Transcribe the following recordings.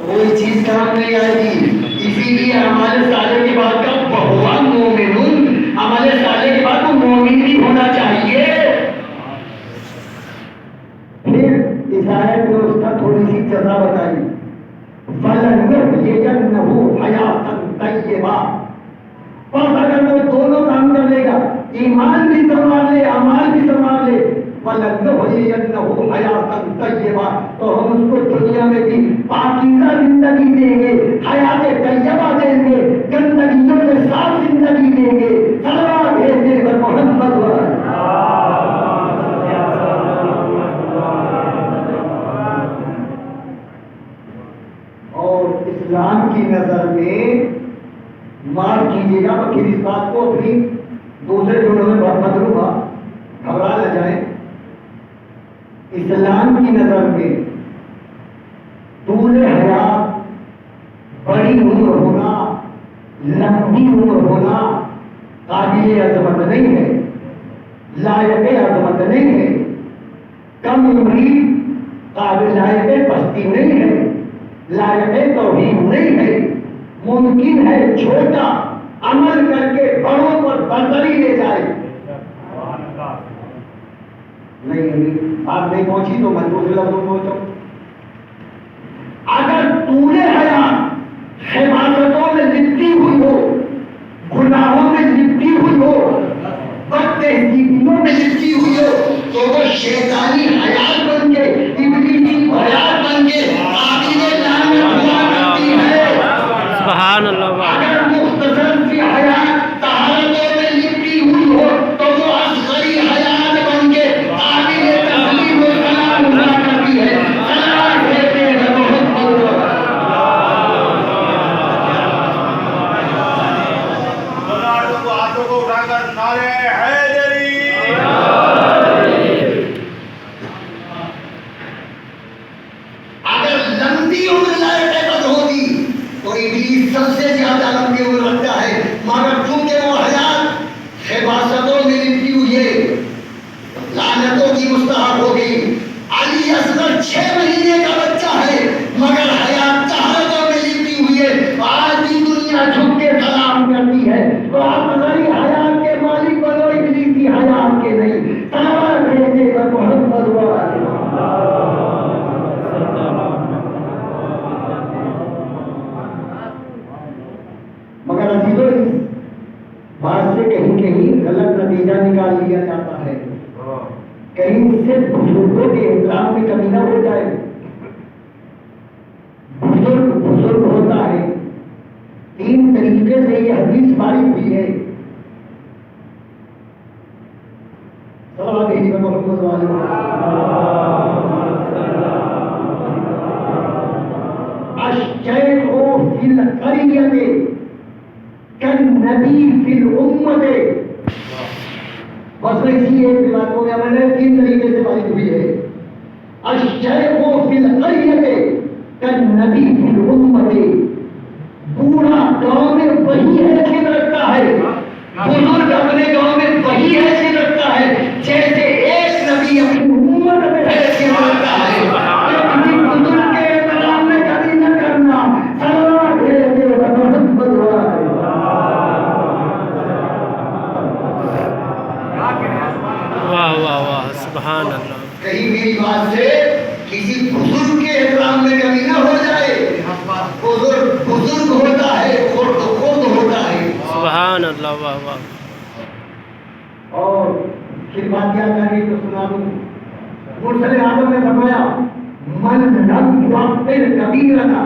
کوئی چیز کام نہیں آئے گی. اسی لیے ہمارے سالے کے بعد کا بہوا مومنون، ہمارے سالے کے بعد وہ مومن بھی ہونا چاہیے. پھر اس آیت میں اس کا تھوڑی سی جزا بتائی. فَلَنُحْيِيَنَّهُ حَيَاةً طَيِّبَةً. بس اگر وہ دونوں کام کر لے گا، ایمان بھی سنبھال لے، اعمال بھی سنبھال لے، فَلَنُحْيِيَنَّهُ حَيَاةً طَيِّبَةً، تو ہم اس کو دنیا میں بھی پاکیزہ زندگی دیں گے، حیات طیبہ دیں گے، گندگیوں سے صاف زندگی دیں گے. صلوات بھیجنے پر محمد اور اسلام کی نظر میں معاف کیجیے گا، میں پھر اس بات کو اپنی دوسرے جملوں میں بہت بدلوں گا، گھبرا نہ جائیں. اسلام کی نظر میں طول حیات، بڑی عمر ہونا، لمبی عمر ہونا قابل عظمت نہیں ہے، لائق عظمت نہیں ہے. کم عمری قابل لائق پستی نہیں ہے، لائق توحید نہیں ہے. ممکن ہے چھوٹا عمل کر کے بڑوں پر برتری لے جائے. نہیں آپ نہیں پہنچی تو میں دوسرے لفظوں میں پہنچاؤں. اگر طول حیات حفاظتوں میں لپٹی ہوئی ہو، گناہوں میں لپٹی ہوئی ہو، بد تہذیبیوں میں لپٹی ہوئی ہو، تو وہ شیطانی حیات بن کے، ابلیسی حیات بن کے قابل لعنت ہوا کرتی ہے. سبحان اللہ. اگر مختصر سی حیات طہارتوں میں لپٹی ہوئی ہو تو وہ اصغری حیات بن کے قابل تسلیم و سلام ہوا کرتی ہے. سلام کہتے ہیں محمد. ہاتھوں کو اٹھا کر نعرے حیدری. اگر لمبی عمر لائق بد ہوتی تو ابلیس سب سے زیادہ لمبی عمر رکھتا ہے، مگر چونکہ وہ حیات حفاظتوں میں لپٹی ہوئی ہے، لعنتوں کی مستحق ہوگی. علی اصغر 6 مہینے کا بچہ ہے مگر حیات طہارتوں میں لپٹی ہوئی ہے. آج بھی دنیا جھک کے سلام کرتی ہے. تو آپ اصغری حیات کے مالک بنو، ابلیسی حیات کے نہیں. سلام بھیجنے پر محمد مگر عزیزوں اس بات سے کہیں کہیں غلط نتیجہ نکال لیا جاتا ہے. کہیں اس سے بزرگوں کے احترام میں کمی نہ ہو جائے. بزرگ ہوتا ہے، 3 طریقے سے یہ حدیث وارد ہوئی ہے. صلوات علیہ محمد الشیخ فی القریۃ کالنبی فی الامۃ. بس اسی ایک بات کو میں نے 3 طریقے سے وارد ہوئی ہے. الشیخ فی القریۃ کالنبی فی الامۃ. پورا گاؤں میں وہی حیثیت رکھتا ہے، بزرگ اپنے گاؤں میں وہی حیثیت رکھتا ہے جیسے ایک نبی اپنی امت میں حیثیت رکھتا ہے. کسی بزرگ کے احترام میں کمی نہ کرنا. سلام بھیجنے پر محمد واہ واہ واہ. سبحان اللہ. کہیں میری بات سے کسی بزرگ کے احترام میں کمی نہ ہو جائے. بزرگ ہوتا ہے، خود ہوتا ہے. سبحان اللہ. واہ واہ. اور پھر بات کیا کریں تو سنا دوں. مرسل اعظم نے فرمایا من لم يعقل كبيرنا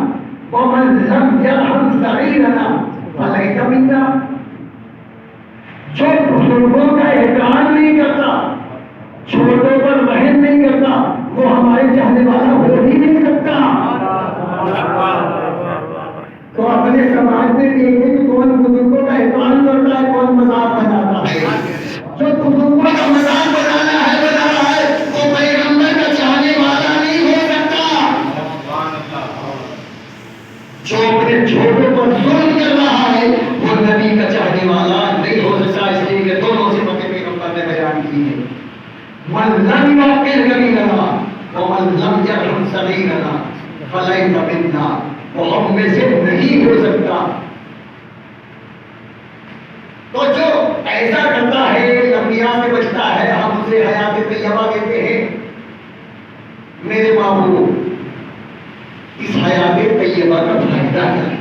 ومن لم يرحم صغيرنا فليس منا. جو بزرگوں کا احترام نہیں کرتا، چھوٹوں پر رحم نہیں کرتا، وہ ہمارے چاہنے والا ہو ہی نہیں سکتا. تو اپنے سماج میں دیکھیں کہ کون بزرگوں کا احترام کرتا ہے، کون مذاق بناتا ہے. جو بزرگوں کا مذاق بنا رہا ہے وہ پیغمبر کا چاہنے والا نہیں ہو سکتا. جو اپنے چھوٹوں پر ظلم کر رہا ہے وہ نبی کا چاہنے والا نہیں ہو سکتا. اس لیے کہ دونوں صفتیں پیغمبر نے بیان کی ہیں. من لم يعقل كبيرنا ومن لم يرحم صغيرنا فليس منا. ہم میں سے نہیں ہو سکتا۔ تو جو ایسا کرتا ہے انبیاء سے بچتا ہے، ہم اسے حیات طیبہ کہتے ہیں۔ میرے محبوب، اس حیات طیبہ کا فائدہ کیا ہے؟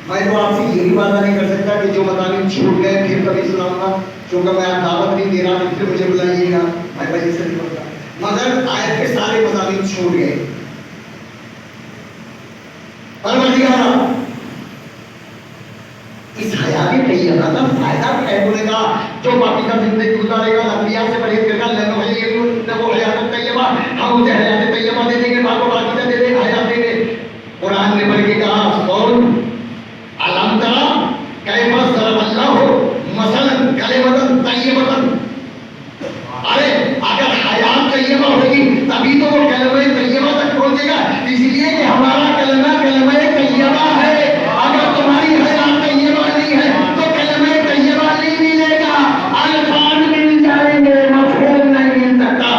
میں تو آپ سے یہ بھی وعدہ نہیں کر سکتا کہ جو مضامین چھوٹ گئے پھر کبھی سناؤں گا، کیونکہ میں آپ دعوت نہیں دے رہا تو پھر مجھے بلائیے گا، میں وجہ سے نہیں بولتا۔ مگر آیت کے سارے مضامین چھوٹ گئے۔ پروردگار، اس حیات طیبہ کا فائدہ کیا ہے؟ انہوں نے کہا جو پاکیزہ زندگی گزارے گا، انبیاء سے پرہیز کرے گا، وہ حیات طیبہ، ہم اسے حیات طیبہ دے دیں گے، باقی پاکیزہ دے دیں گے، حیات دیں گے۔ قرآن نے پڑھ کے کہا سون علم ترا کیف ضرب اللہ مثلا کلمۃ طیبۃ۔ ارے اگر حیات طیبہ ہوگی تبھی تو وہ کلمہ طیبہ تک پہنچے گا، اس لیے کہ ہمارا کلمہ کلمہ طیبہ ہے۔ اگر تمہاری حیات طیبہ نہیں ہے تو کلمہ طیبہ نہیں ملے گا، الفاظ مل جائیں گے، مفہوم نہیں مل سکتا۔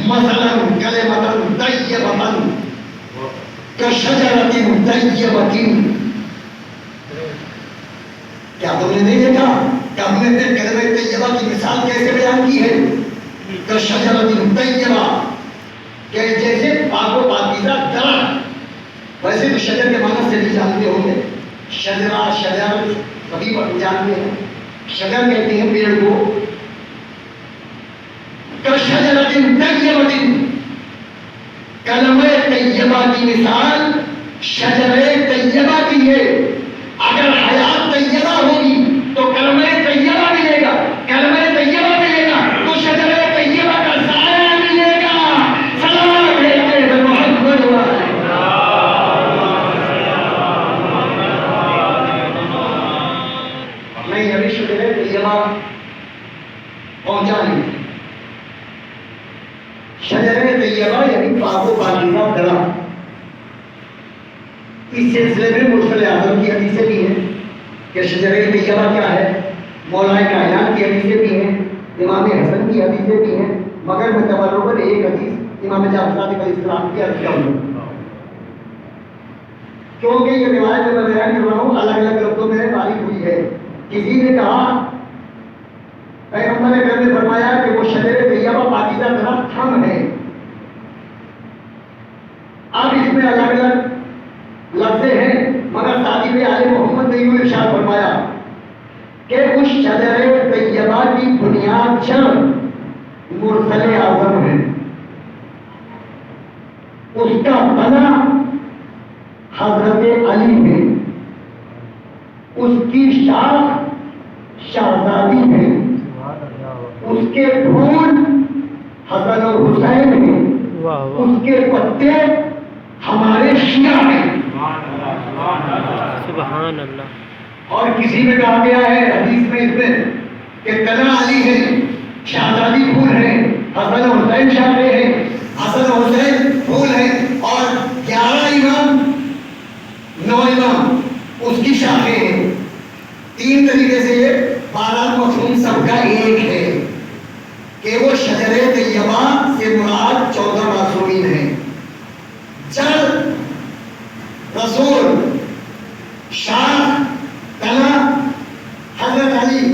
مثلا کلمۃ طیبۃ کشجرۃ طیبۃ۔ کیا تم نے نہیں دیکھا کہ ہم نے کلمہ طیبہ کی مثال کیسے بیان کی ہے؟ کشجرۃ طیبہ، کہ جیسے پاک و پاکیزہ درخت۔ ویسے تو شجر کے معنی سے بھی جانتے ہوں گے، شجرہ شجر سبھی جانتے ہیں، شجر کہتے ہیں پیڑ کو۔ کشجرۃ طیبۃ، کلمہ طیبہ کی مثال شجر طیبہ کی ہے۔ اگر حیات طیبہ ہوگی تو کلمہ طیبہ ملے گا، کلمہ طیبہ ملے گا تو شجر طیبہ کا سایہ ملے گا۔ سلام بھیجتے محمد نہیں، ابھی شجر طیبہ پہنچا نہیں۔ شجر طیبہ یعنی پاک و پاکیزہ درخت۔ اس سلسلے میں مرسل اعظم کی حدیثیں بھی ہیں کہ شجر طیبہ کیا ہے، مولا کائنات کی حدیثیں بھی ہیں، امام حسن کی حدیثیں بھی ہیں، مگر میں تبرکاً ایک حدیث امام جعفر صادق علیہ السلام کی عرض کروں گا، کیونکہ یہ روایت جو میں بیان کر رہا ہوں الگ الگ لفظوں میں تعریف ہوئی ہے۔ کسی نے کہا، پیغمبر اکرم نے فرمایا کہ وہ شجر طیبہ پاکیزہ درخت ہم ہے۔ اب اس میں الگ الگ لفظیں ہیں، مگر تعلیم آل محمد نے یوں ارشاد فرمایا کہ اس شجر طیبہ کی بنیاد چند مرسل اعظم ہے، اس کا تنا حضرت علی ہے، اس کی شاخ شہزادی ہے، اس کے پھول حسن و حسین ہیں، اس کے پتے ہمارے شیعہ ہیں۔ سبحان اللہ۔ اور کسی میں کہا گیا ہے حدیث میں اس میں کہ تنا علی ہے، شہزادی پھول ہے، حسن و حسین شاخیں ہیں، حسن و حسین پھول ہیں، اور 11 امام 9 امام اس کی شاخیں ہیں۔ تین طریقے سے یہ 12 مفہوم سب کا ایک ہے کہ وہ شجر طیبہ سے مراد 14 معصومین ہیں۔ جڑ، رسول، شاخ، تنا حضرت علی،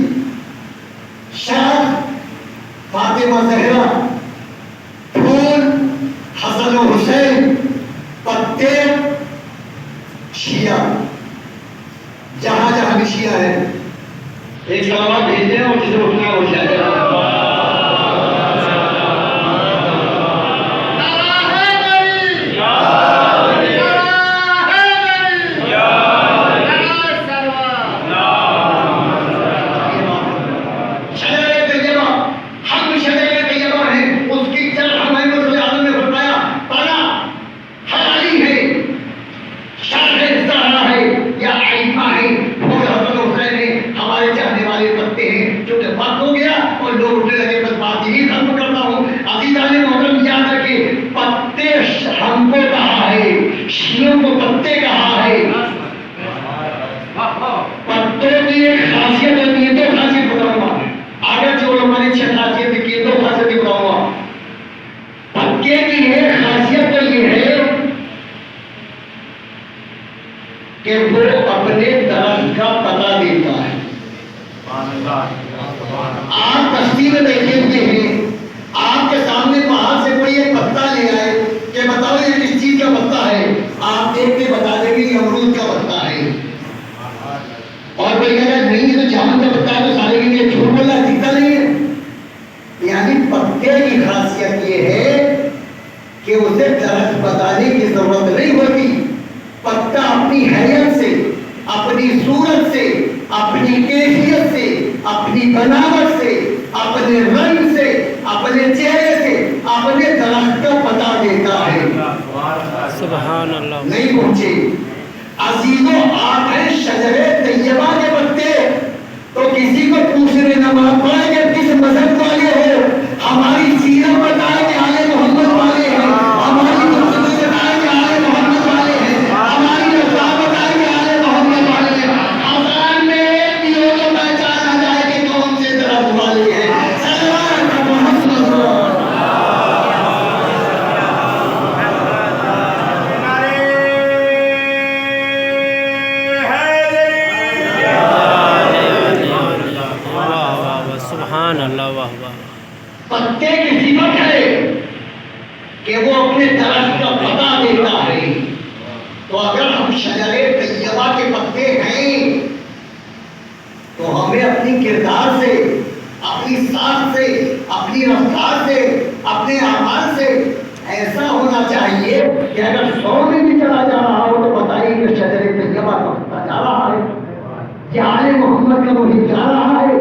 شاخ فاطمہ زہرا، پھول حسن و حسین، پتے شیعہ۔ جہاں جہاں بھی شیعہ ہے ایک سلامات بھیجتے ہیں، اور جسے اٹھنا ہے وہ شاید کہ وہ اپنے درخت کا پتہ دیتا ہے. آپ کشتی میں بیٹھے ہوئے ہیں, آپ کے سامنے باہر سے کوئی ایک پتا لے آئے کہ بتاؤ یہ کس چیز کا پتا ہے, آپ دیکھ کے بتا دیں گے یہ امرود کا پتا ہے. اور کوئی کہے گا نہیں تو جامن کا پتا ہے, تو سارے کے لیے جھوٹ بولا دکھتا نہیں ہے. یعنی پتے کی خاصیت یہ ہے کہ اسے درخت بتانے کی ضرورت نہیں ہوتی. پتا اپنی حیثیت سے, اپنی صورت سے, اپنی کیفیت سے, اپنی بناوٹ سے, اپنے رنگ سے, اپنے چہرے سے اپنے درخت کا پتا دیتا ہے. سبحان اللہ. نہیں پہنچے عزیزوں, آپ ہیں شجر طیبہ کے پتے, تو کسی کو پوچھنے نہ پڑے کہ کس مذہب والے ہو, ہماری سیرت بتائے کہ آل محمد والے ہیں, ہماری مقصد بتائے کہ آل محمد والے ہیں, ہماری رضا بتائے کہ آل محمد والے ہیں. آسان میں ایک بھی ہو تو پہچان آ جائے کہ کون سے درخت والے ہیں. سلوات محمد صلی اللہ علیہ وسلم. سبحان اللہ. واہ واہ. پتے کی صفت ہے کہ وہ اپنے درخت کا پتا دیتا ہے. تو اگر ہم شجر طیبہ کے پتے ہیں تو ہمیں اپنی کردار سے, اپنی ساکھ سے, اپنی رفتار سے, اپنے اعمال سے ایسا ہونا چاہیے کہ اگر 100 میں بھی چلا جا رہا ہو تو بتائیے کہ شجر طیبہ کا پتا جا رہا ہے, یا آل محمد کا محب جا رہا ہے,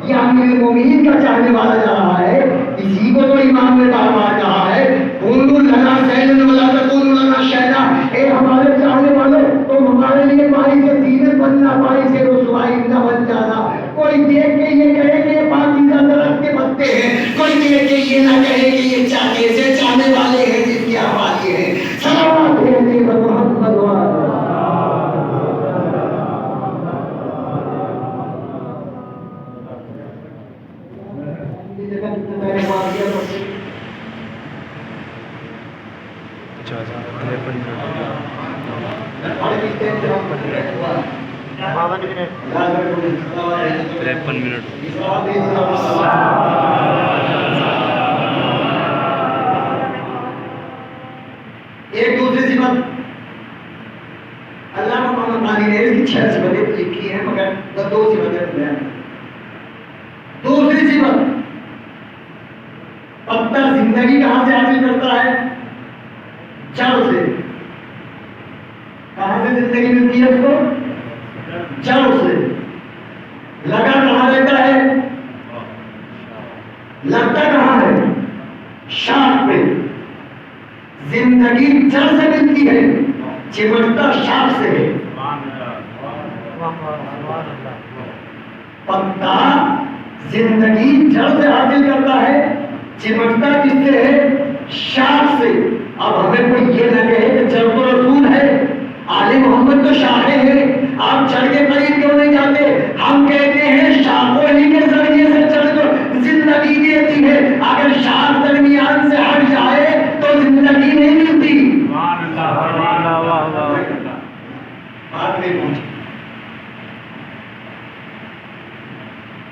یا امیر المومنین کا چاہنے والا جا رہا ہے. اسی کو تو امام نے بار بار کہا ہے, قولوا لنا سیلا ولا تقولوا لنا شیئا, اے ہمارے چاہنے والے تم ہمارے لیے مائی سے سینے بننا, مائی سے رسوائی نہ بن جانا. کوئی دیکھ کے یہ کہے کہ یہ پاکیزہ درخت کے پتے ہیں, کوئی دیکھ کے یہ نہ کہے کہ یہ کیسے چاہنے والے ہیں جن کی آبادی ہے. صلوات ہے محمد وعلی. ایک دوسری صفت اللہ محمد علی نے اس کی 6 صفتیں لکھی ہیں, مگر 2 صفتیں بیان. دوسری صفت, پتا زندگی کہاں سے حاصل کرتا ہے؟ جڑ سے. کہاں سے زندگی ملتی ہے اس کو؟ جڑ سے. لگا کہاں رہتا ہے؟ لگتا کہاں ہے؟ شاخ پہ. زندگی جڑ سے ملتی ہے, چمٹتا شاخ سے ہے. پتا زندگی جڑ سے حاصل کرتا ہے, چمٹتا کس سے ہے؟ شاخ سے. اب ہمیں کوئی یہ نہ کہے کہ جڑ تو رسول ہے, آل محمد تو شاخیں ہیں, آپ جڑ کے قریب کیوں نہیں جاتے؟ ہم کہتے ہیں شاخوں ہی کے ذریعے سے جڑ کو زندگی دیتی ہے. اگر شاخ درمیان سے ہٹ جائے تو زندگی نہیں ملتی. بات نہیں پہنچی.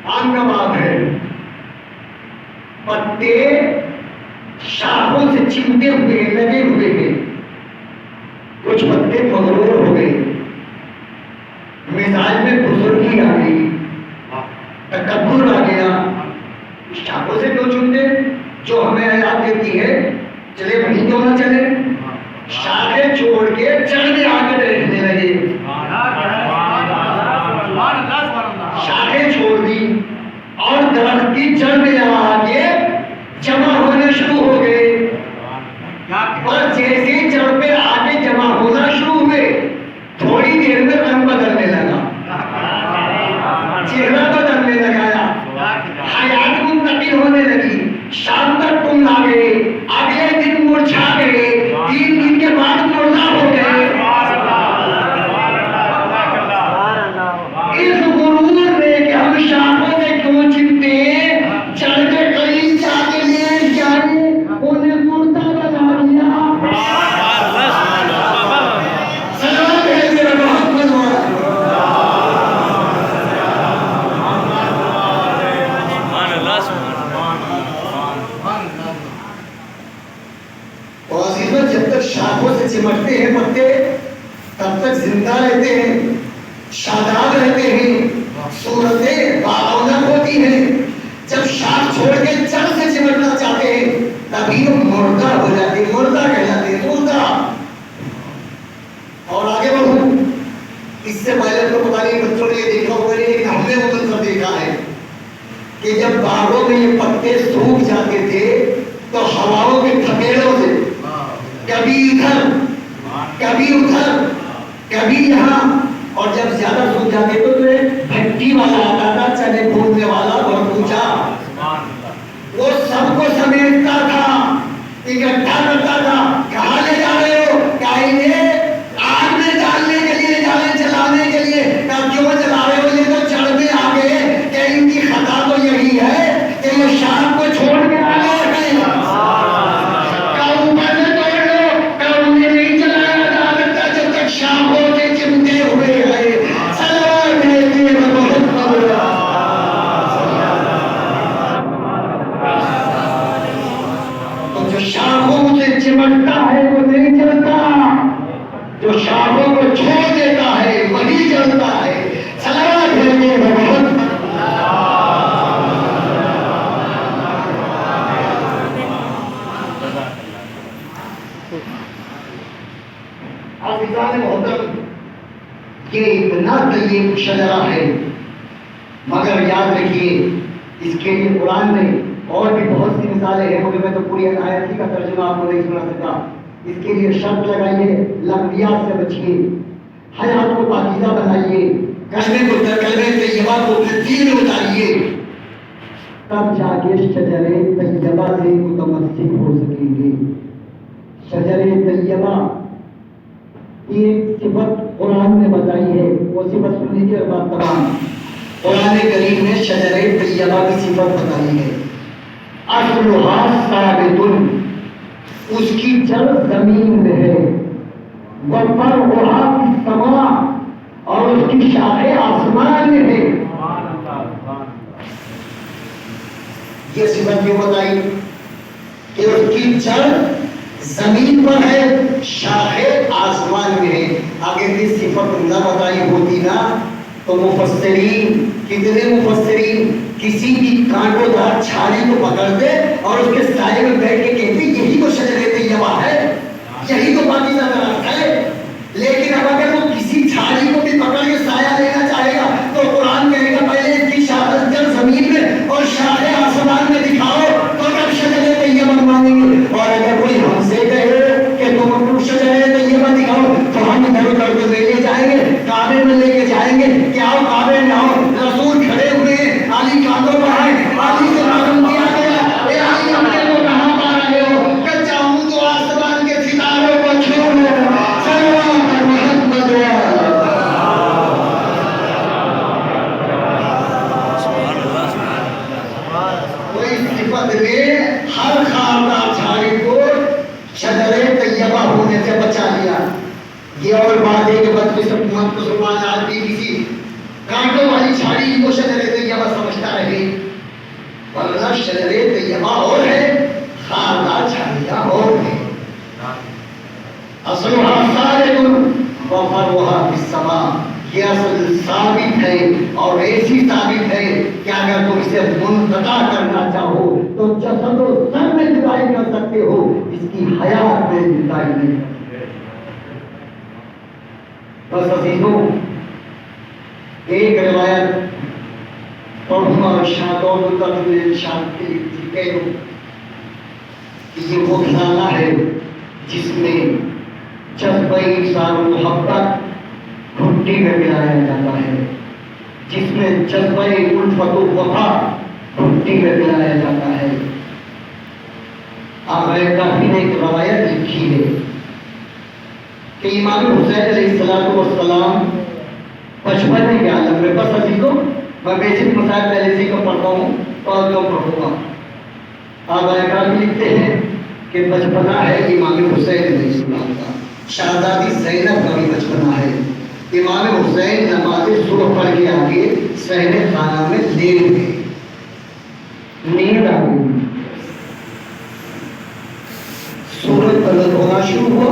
آن کا بات ہے, پتے شاخوں سے چمٹے ہوئے لگے ہوئے ہیں. کچھ پتے مغرور ہو گئے, مزاج میں بزرگی آ گئی, تکبر آ گیا. شاخوں سے کیوں چمٹے؟ جو ہمیں حیات دیتی ہے چلے وہیں کیوں نہ چلے. شاخیں چھوڑ کے جڑ میں آ کے بیٹھنے لگے. شاخیں چھوڑ دی اور درخت کی جڑ میں آ کے جمع ہونے شروع ہو گئے. اور جیسے جڑ پہ آگے جمع ہونا شروع ہوئے, تھوڑی دیر میں رنگ بدلنے لگا, چہرہ بدلنے لگایا, حیات منتقل ہونے لگی. شام تک تم آ گئے, اگلے دن مرجھا گئے, 3 دن کے بعد مردہ ہو گئے. زندہ رہتے ہیں, شاداب رہتے ہیں, صورتیں باعونت ہوتی ہیں. جب شاخ چھوڑ کے جڑ سے چمٹنا چاہتے ہیں تبھی وہ مردہ ہو جاتے ہیں, مردہ کہلاتے ہیں, مردہ. اور آگے بڑھوں, اس سے پہلے تو پتہ نہیں بچوں نے یہ دیکھا ہوگا نہیں, لیکن ہم نے وہ منظر دیکھا ہے کہ جب باغوں میں یہ پتے سوکھ جاتے تھے تو ہواؤں کے تھپیڑوں سے کبھی ادھر کبھی ادھر کبھی یہاں, اور جب زیادہ سوکھ جاتے تو بھٹی والا آتا تھا, چنے پھولنے والا بہت اونچا, وہ سب کو سمیٹتا تھا, اکٹھا کرتا تھا. کہاں لے جا رہے ہو؟ کہیں آگ میں ڈالنے کے لیے, جالیں چلانے کے لیے. کیوں چلا رہے ہو؟ یہ تو چڑھ میں آ گئے کہ ان کی خطا تو یہی ہے کہ یہ شام کو چھوڑ کے آ گئے ہیں. شام ہو کے چمٹے ہوئے ہیں. سلام بھیجیے محمد. تو جو شاخوں سے چمٹتا ہے وہ نہیں جلتا, جو شاخوں کو چھوڑ دیتا ہے وہی جلتا ہے. سلام بھیجیے محمد. عزیزان محترم, یہ اتنا طیب شجرہ ہے, مگر یاد رکھیے اس کے لیے قرآن میں اور بھی بہت سی مثالیں ہیں, مگر میں تو پوری آیت کا ترجمہ آپ کو نہیں سنا سکتا. اس کے لیے شرط لگائیے, لغویات سے بچیے, حیات کو پاکیزہ بنائیے, کلمہ طیبہ کو دل میں اتاریے, تب جا کے شجر طیبہ سے متمسک ہو سکیں گے. شجر طیبہ ایک صفت قرآن نے بتائی ہے, وہ صفت سن لیجیے اور بات تمام. قرآن کریم نے شجر طیبہ کی صفت بتائی ہے. اصلها ثابت, اس کی جڑ زمین میں ہے. وفرعها فی السماء, اور اس کی شاخیں آسمان میں ہے. یہ صفت کیوں بتائی کہ اس کی جڑ زمین پر ہے, شاخیں آسمان میں ہے. اگر یہ صفت نہ بتائی ہوتی نا تو مفسرین, کتنے مفسرین کسی بھی کانٹوں دار چھالی کو پکڑتے اور اس کے سائے میں بیٹھ کے کہتے یہی تو شجر طیبہ ہے, یہی تو پاکیزہ درخت ہے. لیکن اب اگر وہ کسی چھالی کو بھی پکڑ کے سایہ لینا چاہے گا تو قرآن کہے گا پہلے اس کی جڑ زمین میں اور شاخیں آسمان میں دکھاؤ تو تب شجر طیبہ مانیں گے. اور اگر کوئی ہم سے کہے کہ تم شجر طیبہ دکھاؤ تو ہم ادھر ادھر کو لے جائیں گے, کعبے میں لے کے جائیں گے کہ آؤ کعبے میں آؤ, رسول کھڑے ہوئے ہیں, علی کاندھوں پر ہے, علی سے معلوم کیا گیا اے علی اپنے کو کہاں پا رہے ہو, کہ چاہوں تو آسمان کے ستاروں کو چھوڑ لوں. سلام محمد. کوئی صفت نے ہر خاردار جھاڑی کو شجر طیبہ ہونے سے بچا لیا. یہ اور بات ہے کہ مسلمان آدمی کسی کانٹوں والی جھاڑی کو شجر طیبہ سمجھتا رہے, ورنہ شجر طیبہ اور ہے, خاردار جھاڑیاں اور ہیں. اصلها ثابت وفرعها فی السماء, یہ اصل ثابت ہے اور ایسی ثابت ہے کہ اگر تم اسے منقطع کرنا چاہو تو جسد و سر میں جدائی کر سکتے ہو, اس کی حیات میں جدائی نہیں. بس عزیزوں, ایک روایت پڑھوں اور شاد اور شاد کے لیے کہہ دوں کہ یہ وہ خزانہ ہے جس میں جذبہ انسان محبت گھٹی میں ملایا جاتا ہے, جس میں جذبہ الفت و وفا گھٹی میں ملایا جاتا ہے. آقا کافی نے ایک روایت لکھی ہے کہ امام حسین علیہ السلام بچپن میں کے عالم میں, بس عزیزوں میں بیسک مسائل پہلے سے کو پڑھتا ہوں اور کیوں پڑھوں گا. آقا کافی لکھتے ہیں کہ بچپنا ہے امام حسین علیہ السلام کا, شہزادی زینب کا بھی بچپنا ہے. امام حسین نماز صبح پڑھ کے آگے صحن خانہ میں لیٹ گئے, نیند آ گئی, سورج طلوع ہونا شروع ہوا,